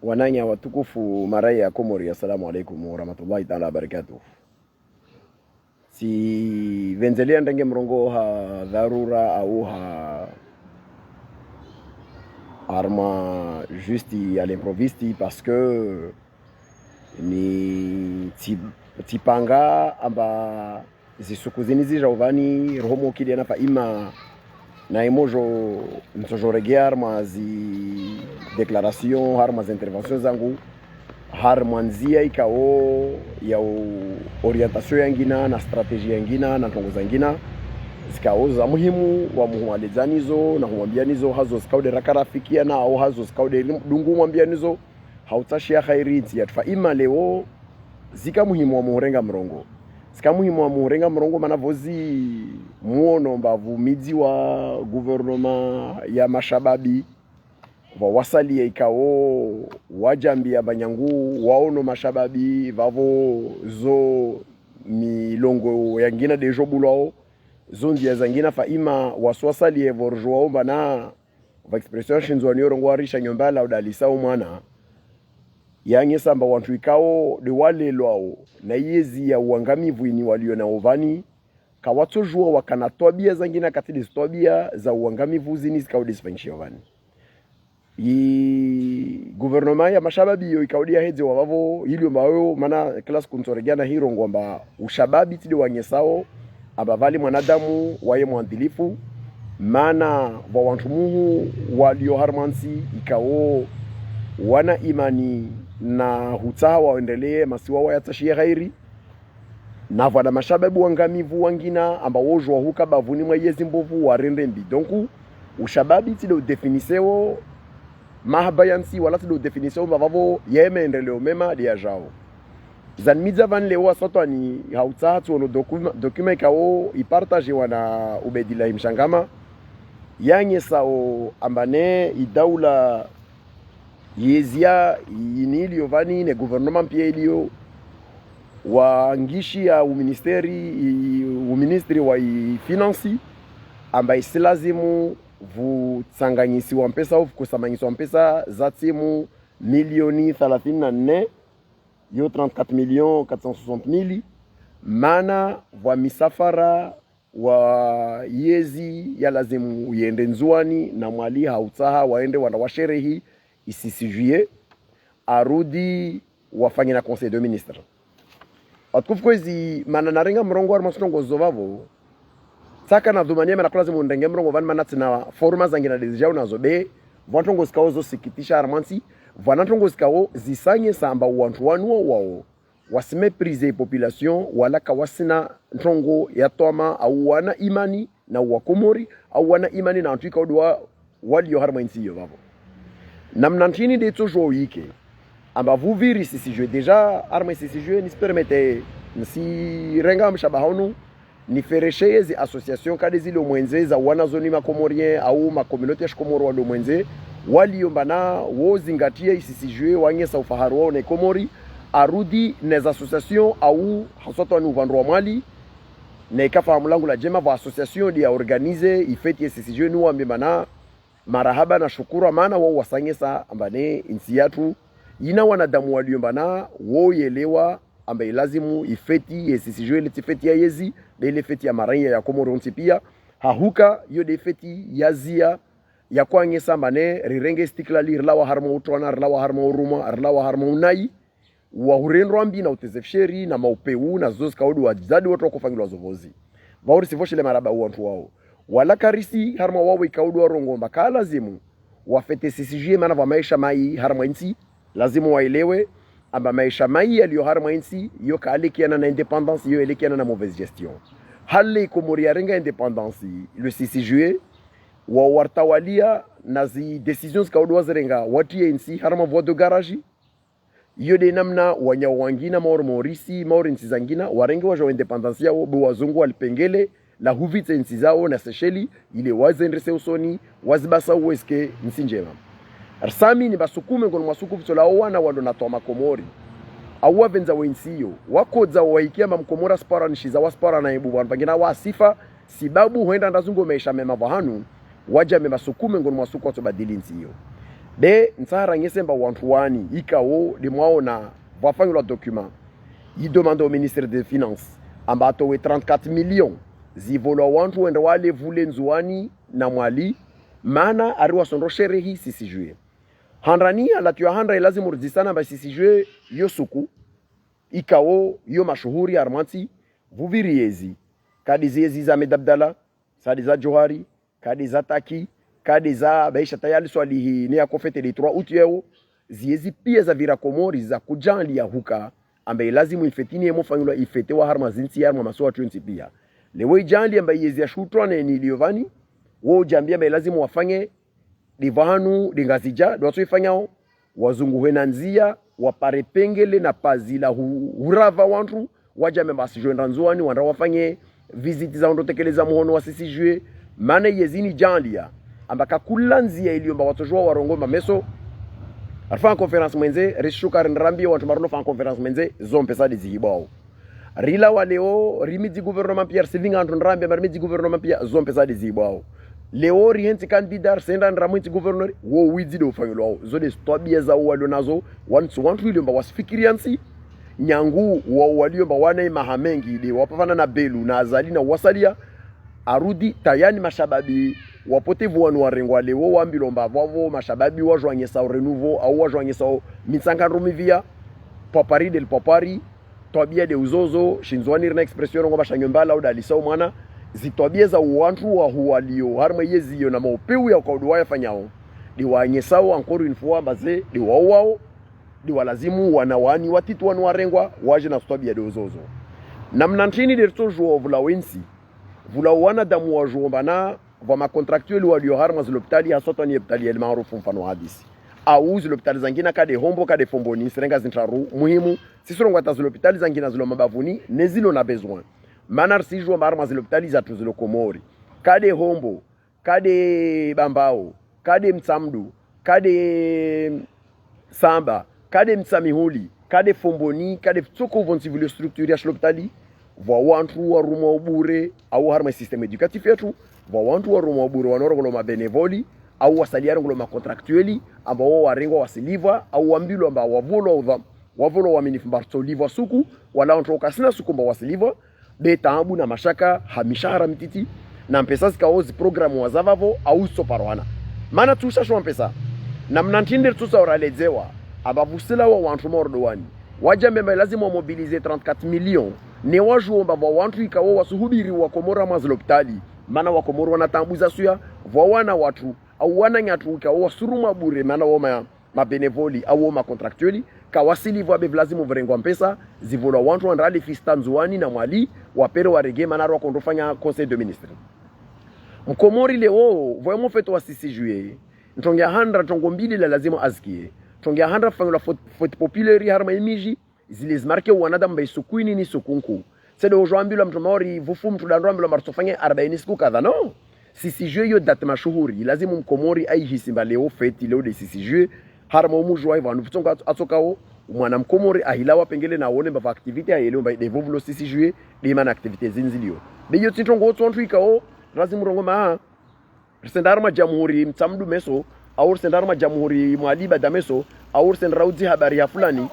wananya watukufu marai ya Komori, assalamu alaikum warahmatullahi ta'ala wabarakatuh. Si venzelia ndenge mrongo ha dharura au ha arma justi à l'improvisti parce que ni tipanga amba zisukuzini zijavani roho kile na fa ima na emojo nsojoregea arma zi declaration arma zi intervention zangu harma nzia ikao ya orientation yangina na strategie yangina na tongoza yangina zikao za muhimu wa muhumalizanizo na humwambianizo hazo zikaude rakarafikia na au hazo zikaude dungu mwambianizo hautashia khairinti ya tufa ima leo zika muhimu wa muhurenga mrongo zika muhimu wa muhurenga mrongo manavozi muono mbavu midzi wa guvernoma ya mashababi wa wasali ya ikao wajambi ya banyangu waono mashababi vavo zo milongo yangina dejo bulao zondi ya zangina fa ima waswasali ya vorjwa omba na va expression shinzwani yorongo warisha nyombala udalisa umwana yange samba wantu ikao de wale lwao na yezi ya uangamivu ini walio na ovani kawatojua wakanatwabia zangina katili stwabia za uangamivu zini zikao disfanshi ovani guvernoma ya mashababi yo ikaudia heze wavavo hili mbao mana class kuntoregiana hiro ngomba ushababi tidi wanyesao abavali mwanadamu waye mwandilifu mana wa wantu muhu walio harmansi ikao wana imani na hutaha waendelee masiwa wayatashia ghairi na vada mashababu wangamivu wangina amba wojwa huka bavuni mwa yezi mbovu warende mbi donku ushababi tide udefiniseo mahabayansi wala tide udefiniseo mbavavo yeme endeleo mema dia jao zanmidza van leo asoto ni hautaha tuono dokuma ikao ipartaje wana ubedila imshangama yange sao ambane idaula yezia inili yovani ne gouvernement pia ilio wa ngishi ya uministeri wa finansi amba isilazimu vutsanganyisi wa mpesa au kusamanyisi wa mpesa za timu milioni 34 yo 34 millions 460 mili mana wa misafara wa yezi ya lazimu yende nzuani na mwali hautaha waende wanawasherehi isisi juillet arudi wafanya na conseil de ministre atukufu kwezi mana narenga mrongo arma songo zovavo saka na dhumania mana kulazi mundenge mrongo van manati na forma zangina deja unazobe vantongo zikao zo sikitisha armansi vantongo zikao zisanye samba wantu wanu wao wasimeprise population wala kawasina ntongo ya toma au wana imani na wakomori au wana imani na antu ikaudwa walio harmansi yo vavo namnantini de toujours yike amba vuviri sisi jeu déjà arme sisi jeu ni permete si renga mshabahonu ni fereshe zi association kadezi lo mwenze za wana zoni makomorien au ma communauté ya komoro wa do mwenze waliombana wozingatia sisi jeu wanyesa ufaharu wao ne komori arudi nez association au hasoto ni uvandro mali ne kafa mulangu la jema va association dia organize ifeti sisi jeu ni wambana marahaba na shukura maana wao wasanyesa ambane insi yatu ina wanadamu waliombana wao yelewa ambaye lazimu ifeti yesisi joele tifeti ya yezi na ile feti ya maranya ya Komoro pia hahuka yo de feti yazia ya kwanyesa mane rirenge stiklali rlawa harmo utwana rlawa harmo uruma rlawa harmo unai wa hurenro ambi na utezefsheri na maupeu na zozi kaudu wa jizadi watu wakufangilwa zovozi vauri sivoshile maraba uantu wao wala karisi harma wawe ikaudu wa rongomba ka lazimu wafete sisijie mana wa maisha mai harma insi lazimu waelewe amba maisha mai yaliyo harma insi yo ka alikiana na independance yo alikiana na mauvaise gestion hali kumuri ya renga independance le 6 juillet wa wartawalia na zi decisions kaudu wa zirenga watu ya insi harma voie de garage yo de namna wanya wangina maor morisi maor insi zangina warenge wa jo independance yao bu wazungu walipengele la huvitse nsi zao na Seychelles ile wazenrese usoni wazibasa uweske nsinjema arsami ni basukume ngono masukufu tola wana wado na toma komori awa venza wensiyo wakodza waikia mamkomora spara nishiza waspara na ebu wanvangina wasifa sibabu huenda ndazungo meisha mema vahanu waja mema sukume ngono masuku wato badili nsiyo de nsara ngesemba wantu wani ikao de mwaona vafanywa document il demande au ministère des finances amba atowe 34 millions zivolo wantu wende wale vule nzuani na mwali mana ariwa sondro sherehi sisi jue handrani ala tuya handra lazima urudisana ba sisi jue yo suku ikao yo mashuhuri armanti vuviriezi kadi ziezi za medabdala sadi za johari kadi za taki kadi za baisha tayali swalihi ni ya kofete de 3 août yeo ziezi pia za vira komori za kujali ya huka ambaye lazimu ifetini yemo fanyula ifete wa harma zinti ya harma masoa 20 pia lewe jali ambaye yezi ya shutwa na ni liovani wo jambia ambaye lazimu wafanye divanu dingazija do ifanyao wazungu henanzia wapare pengele na pazila hurava wantu wajame basi joenda nzuani wanda wafanye visiti za ondotekeleza muhono wa sisi jue mane yezini jandia ambaka kulanzia iliomba watojua warongoma meso arfa conference mwenze rishuka nrambi watu maruno fa conference mwenze zompe sa dizihibao rila waleo rimidi gouvernement Pierre Sylvain Anton Rambe marmidi gouvernement Pierre zompe sa dizihibao leo rienti candidat senda ndramwenti gouverneur wo widi do fanyolo zode stobia za walo nazo wantu iliomba wasifikiriansi nyangu waliomba wana mahamengi de wapafana na belu na azali na wasalia arudi tayani mashababi wapotevu wanu warengwa leo wambilomba vavo mashababi wajwanye sa renouveau au wajwanye sa mitsangandro mivia papari del papari tobia de uzozo shinzwani na expression ngo bashanyombala udalisa mwana zitobia za wantu wa huwalio harma yezio na mopeu ya kaudwa yafanyao di wanyesao encore une fois baze di wao di walazimu wanawani watitu wanu warengwa waje na tobia de uzozo namna ntini de tojo vula wensi vula wana damu wajombana vama contractuel walio harma zilopitali hasota ni epitali el maarufu mfano hadisi au zilopitali zangina kade hombo kade fomboni serenga zintraru muhimu sisirongwa tazilopitali zangina zilo mabavuni nezilo na besoin manar sijwa marma zilopitali za tuzilo komori kade hombo kade bambao kade mtsamdu kade samba kade mtsamihuli kade fomboni kade tsoko vontivile structure ya shilopitali vwa wantu wa ruma obure au harma system educatif yetu vwa wantu wa ruma obure wanorogolo mabenevoli au wasaliari ngolo macontractueli ambao warengo wasilivwa au wambilo ambao wavolo waminifu mbartolivwa suku wala ontroka sina suku mba wasilivwa betambu na mashaka hamishara mititi na mpesa zikaozi programu wazavavo au soparwana mana tusha shwa mpesa na mnantinde tusa oralezewa abavusila wa wantu mordowani wajambe lazima mobilize 34 millions ne wajuomba vwa wantu ikawo wasuhubiri wa komora mazilopitali mana wa komoro wanatambuza suya vwa wana watu au wana nyatu ikawo wasuruma bure mana wa mabenevoli au ma contractueli kawasili vwa bevlazimu vrengwa mpesa zivola wantu wandrali fistanzuani na mwali wapere wa rege manaro wakondofanya conseil de ministre mkomori leo vwa mofeto wa sisi juye ntongia handra tongo mbili la lazima azkie tongia handra fangula foot populari harma imiji zile marke wanada mba isukuini ni sukunku sede ojambilo mtomori vufu mtudandro martofanye 40 siku kadha no sisi juye yo date mashuhuri lazima mkomori aihisimba leo feti leo de sisi juye harma umujwa iva nufutonga atokao mwana mkomori ahilawa pengele na wone mba activité ayelo mba devovulo sisi juye de man activité zinzilio de yo tintongo otontu ikao lazima rongoma sendarma jamhuri mtamdu meso au sendarma jamhuri mwaliba dameso au senrauzi habari ya fulani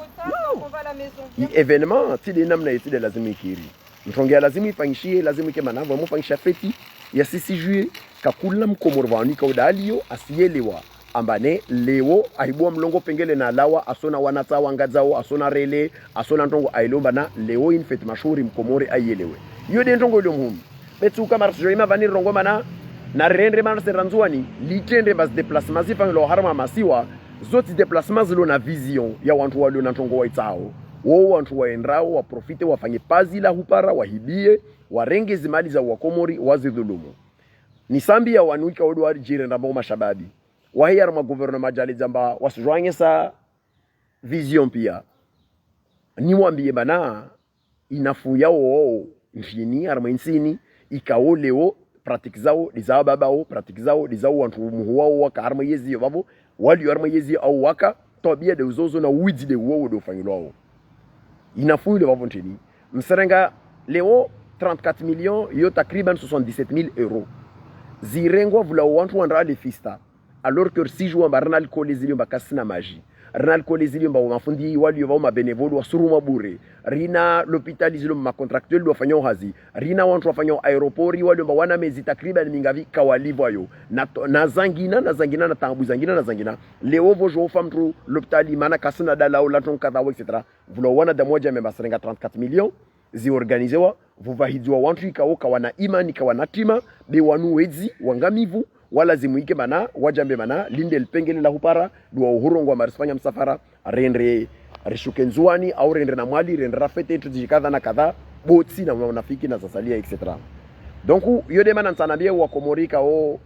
evenement tide namna yetide lazima ikiri mtongea lazima ifanyishie lazima ike manavo mfanyisha feti ya sisi juye kakula mkomorvani kaudalio asielewa ambane leo aibua mlongo pengele na lawa asona wanata wangadzao asona rele asona ntongo ailomba na leo in fete mashuri mkomori aielewe yode ntongo ile muhimu betu kama rjoima vani rongoma na rendre man seranzuani litende bas déplacement zifa lo harma masiwa zoti déplacements zilo na vision ya wantu walio na ntongo waitao wo wantu waendrao wa profite wafanye pazi la hupara wahibie warenge zimali za wakomori wazidhulumu ni sambi ya wanuika odwa jire ndambo mashababi wahiyar ma gouvernement jali jamba wasujwanye sa vision pia ni mwambie bana inafu yao nchini arma insini ikao leo pratique zao dizao babao pratique zao dizao wantu muhuwao waka arma yezi babo wali arma yezi au waka tobia de uzozo na widi de wo do fanyilwao inafu ile babo nchini mserenga leo 34 millions yo takriban 77,000 euros zirengo vula wantu wandra le fista alors que si jouant ba renal kolezili mba kasina maji renal kolezili mba mafundi wali wa ma benevole wa suruma bure rina l'hôpital zilo ma contractuel do fanyo hazi rina wantu wafanyo aeroport wali mba wana mezi takriban mingavi kawalivo yo na zangina na tambu zangina leo vojo famtru l'hôpital mana kasina dala la ton kadha etc vulo wana da moja memba 34 millions ziorganizewa vuvahidwa wantu ikao kawana imani kawana tima be wanu wezi wangamivu wala zimuike mana wajambe mana linde lpengele la hupara duwa uhurongwa marisfanya msafara rendre rishuke nzuani au rendre na mwali rendre rafete tujikadha na kadha botsi na wanafiki na zasalia etc. Donc yode mana nsanambie wa komorika o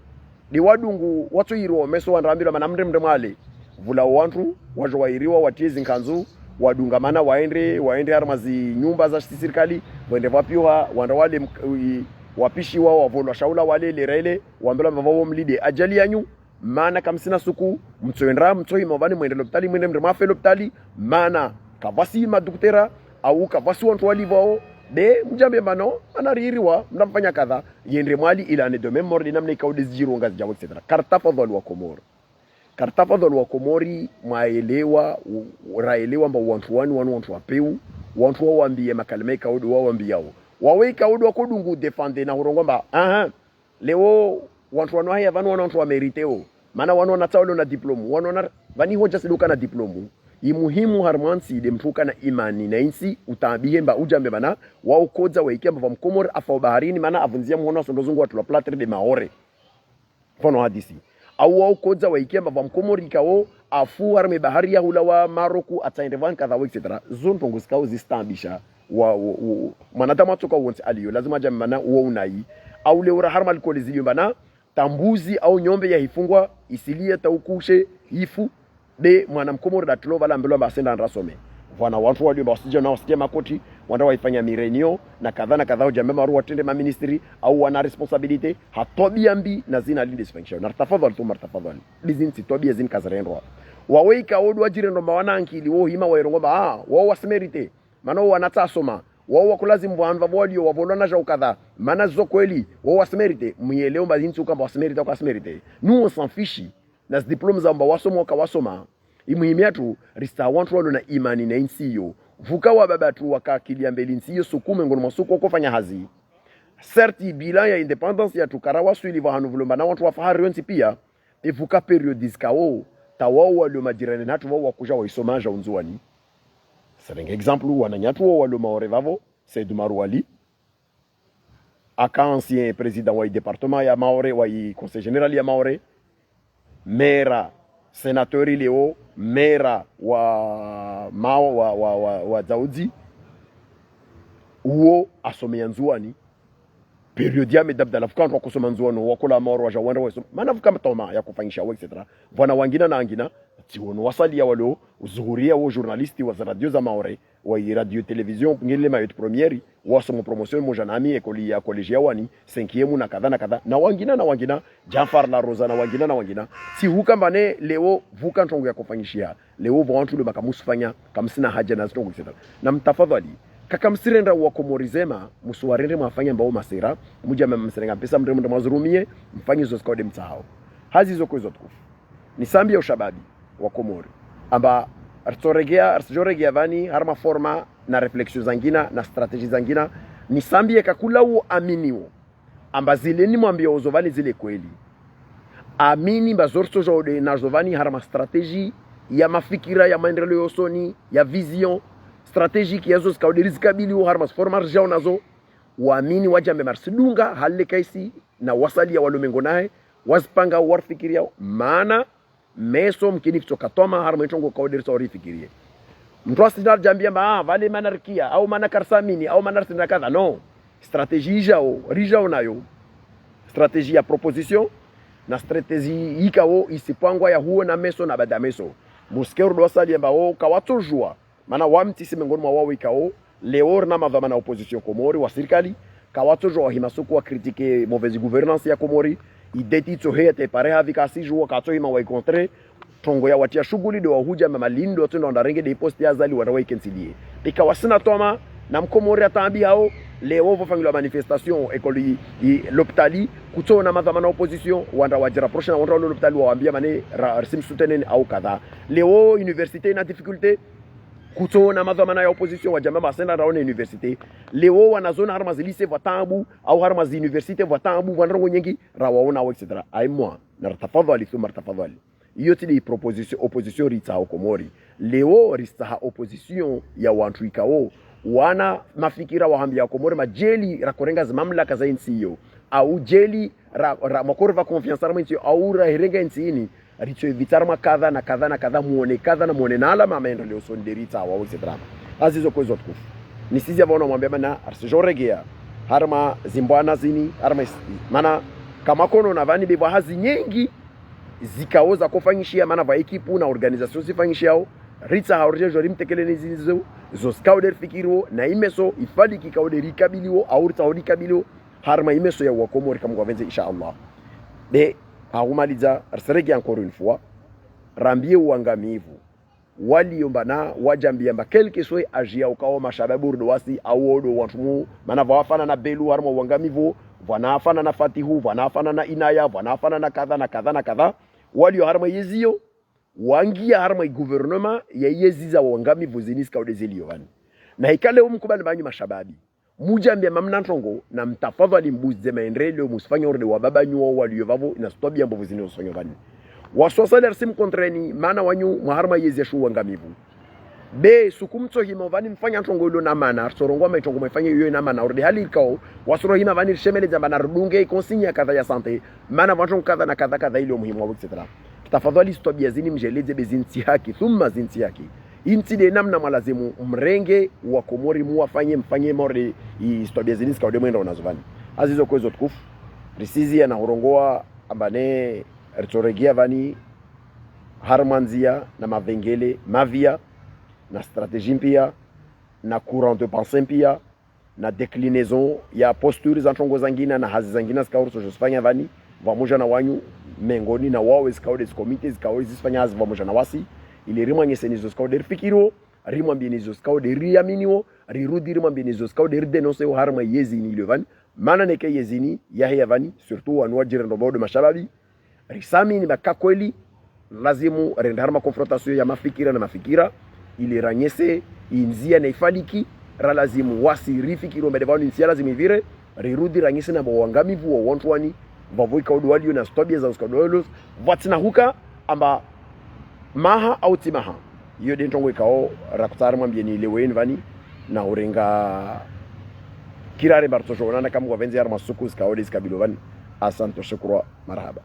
di wadungu watu iro meso wanrambira mana mremre mwale vula wantu wajo wairiwa watiezi nkanzu wadungamana waende armazi nyumba za serikali wende vapiwa wanda wale wapishi wao wavolwa shaula wale lerele wambela mvavo mlide ajali yanyu mana kamsina suku mtsoendra mtsoi mavani mwende lopitali mwende mremafe lopitali mana kavasi maduktera au kavasi wantu walivao de mjambe mano anaririwa mnamfanya kadha yendre mwali ila ne de memoire dinamne ikaude zironga jawo etc. Kartafadhal wa Komori maelewa raelewa mba wantu wantu wapeu wantu wao wambie makalime kaudu wao wambiao wawe kaudu wakodungu defende na hurongo mba leo wantu wanu haya vanu wantu wa meriteo mana wanu wanataulo na diplomu wanu wana vani hoja siduka na diplomu imuhimu harmansi de mtuka na imani na insi utabie mba ujambe mana wao kodza waikia mba Mkomori afa baharini mana avunzia muhono sondozungu watu la platre de maore fono hadisi au wao kodza waikia mba Mkomori kao afu arme bahari ya hula wa Maroku ataendevan kadha etc. Zonto ngusikao zistambisha manata matoka wonsi aliyo lazima jambe mana uo unai au leura harmal kolizili mbana tambuzi au nyombe ya hifungwa isilia taukushe hifu de mwana Mkomori da tulova la mbelo mbasenda anrasome wana watu walio basije na wasikia makoti wanda waifanya mirenio na kadha jambe maru watende ma ministry au wana responsibility hatobia mbi na zina linde function na tafadhali tu martafadhali bizinsi tobia zin kazarendwa waweika odu wajirendo mawana ankili wo hima wairongo wao wasmerite mano wanatasoma wao wakulazimu wanva walio wavolona ja ukadha mana zo kweli wao wasmerite mueleo mbazinsi ukamba wasmerite au kasmerite nous on s'en fiche na diplômes za mba wasoma wasoma imuhimia tu rista wantu walo na imani na insiyo vuka wa baba tu wakakilia mbeli insiyo sukume ngono masuko kufanya hazi certi bila ya independence ya tukarawa suili wa hanuvulumba na wantu wafahari wensi pia evuka periodis kao tawao walo majirani natu wao wakuja waisomaja unzuani serenge exemple wananyatu walo maorevavo Seydou Marouali aka ancien président wa département ya Maore wa conseil général ya Maore mera sénateur Leo mera wa mao wa Zaudi uo asomea nzuani periodi ya medabdala fukantu wakusoma nzuano wakola Maore wa jawanda wa mana fuka matoma ya kufanyisha wa etc. Vana wangina na angina tiwono wasalia walo uzuhuria wa journalisti wa radio za Maore wa radio television ngile mayot premiere wasomo promotion moja nami ekoli ya college wani 5e na kadha na wangina Jafar la Rosa na wangina si huka mbane leo vuka ntongo ya kufanyishia leo vantu le makamusufanya kamsina haja na zitongo etc. Na mtafadhali kaka msirenda wa Komorizema musuwarende mwafanya mbao masira muja mserenga pesa mrembo mazurumie mfanye zo skode mtao hazi zo kwezo tukufu ni sambi ya ushababi wa Komori amba artoregea vani harma forma na refleksio zangina na strategy zangina ni sambi ya kakula uo aminiwo amba zile ni mwambia ozovani zile kweli amini mba zorso jode na zovani harma strategy ya mafikira ya maendeleo yosoni ya vision strategique yazo zikaudirizi kabili uo harma forma rjao nazo waamini wajambe marsidunga halile kaisi na wasali ya walumengo nae wazipanga warfikiria maana meso mkini kutoka toma harma itongo kaudirisa orifikirie mtu asidar jambia vale manarkia au manakarsamini au manarsinda kadha no strategie rijao nayo strategie ya proposition na strategie ikao isipangwa ya huo na meso na bada meso muskero dosali ambao kawatojua maana wamti simengoni mwa wao ikao leor na madhama na opposition Komori wa serikali kawatojua himasuku wa kritike mauvaise gouvernance ya Komori ideti tsohete pareha vikasijua katoima wa ikontre tongo ya watia shughuli do wahuja mamalindo tendo ndarenge de post ya zali wanawe kensilie ikawasina toma na mkomori atambi hao leo vofangilwa manifestation ekoli l'hôpitali kutona madhamana opposition wanda wajira prochaine wanda l'hôpitali waambia mane sim soutenir au kadha leo université ina difficulté kutona madhamana ya opposition wajama basenda raone université leo wanazona harma zilise vatambu au harma université vatambu wanrongo nyingi rawaona au etc aimwa na tafadhali thumma tafadhali hiyo tili opposition rita au komori leo rista opposition ya wantu ikao wana mafikira wahambia komori majeli rakorenga mamlaka za nchi hiyo au jeli makorva confiance arma nchi au rahirenga nchi hii richo vitarma kadha na kadha na kadha muone kadha na muone na alama maendeleo sonderita wa etc azizo kwa zote kufu nisizi abona mwambia bana arsijoregea harma zimbwana zini harma mana kama kono na vani beba hazi nyingi zikaoza kufanyishia mana va ekipu na organisation zifanyishao ritsa haurjejo rimtekeleni zizo zo scouder fikiro na imeso ifadi kikaude rikabilio au ritsa rikabilio harma imeso ya wakomori kama kwa venze inshallah de haumaliza arseregi encore une fois rambie uangamivu waliombana wajambiamba quelque soit ajia ukawa mashababu rudwasi au odo watumu mana wafana na belu harma uangamivu wanafana na fatihu wanafana na inaya wanafana na kadha na kadha na kadha walio harma yezio wangia harma gouvernement ya yeziza uangamivu ziniska udezilio vani na ikale umkubali banyu mashababi mujambia mamna ntongo na mtafadhali mbuze maendeleo musifanya orde wa baba nyuo walio vavo inastobia mbovu zini usonyo vani waswasali arsim kontreni mana wanyu maharma yezi shu wangamivu be sukumto hima vani mfanya ntongo ilo na mana sorongwa maitongo mfanya yoyo na mana orde hali kao wasoro hima vani shemele jamba na rudunge konsinya kadha ya sante mana vantongo kadha na kadha kadha ilo muhimu etc tafadhali stobia zini mjeleze bezinti haki thumma zinti haki inti de namna malazimu mrenge wa komori muwafanye mfanye more istobia zini ska udemo enda unazovani azizo kwezo tukufu risizi na hurongoa ambane ritoregia vani harmanzia na mavengele mavia na stratégie pia na courant de pensée pia na déclinaison ya posture za ntongo zangina na hazi zangina skaurso josfanya vani vamoja na wanyu mengoni na wawe skaude komite zikawe zifanya hazi vamoja na wasi ile rima nyesenizo skaude fikiro rima mbinizo skaude riaminiwo rirudi rima mbinizo skaude denonse harma yezini levan mana neke yezini yahya vani surtout wanwa jirendo bodo mashababi risami ni bakakweli lazimu renda harma confrontation ya mafikira na mafikira ile ranyese inzia na ifaliki ralazimu wasi rifikiro mbedevani insia lazimu vire rirudi ranyese na bawangamivu wa wantwani vavoika udwalio na stobia za uskadolos vatina huka amba maha au timaha hiyo dentongo ikao rakutsara mwambieni lewen vani na urenga kirare bartosho na kama kwa venzi arma suku skaodis kabilo vani asante shukran marhaba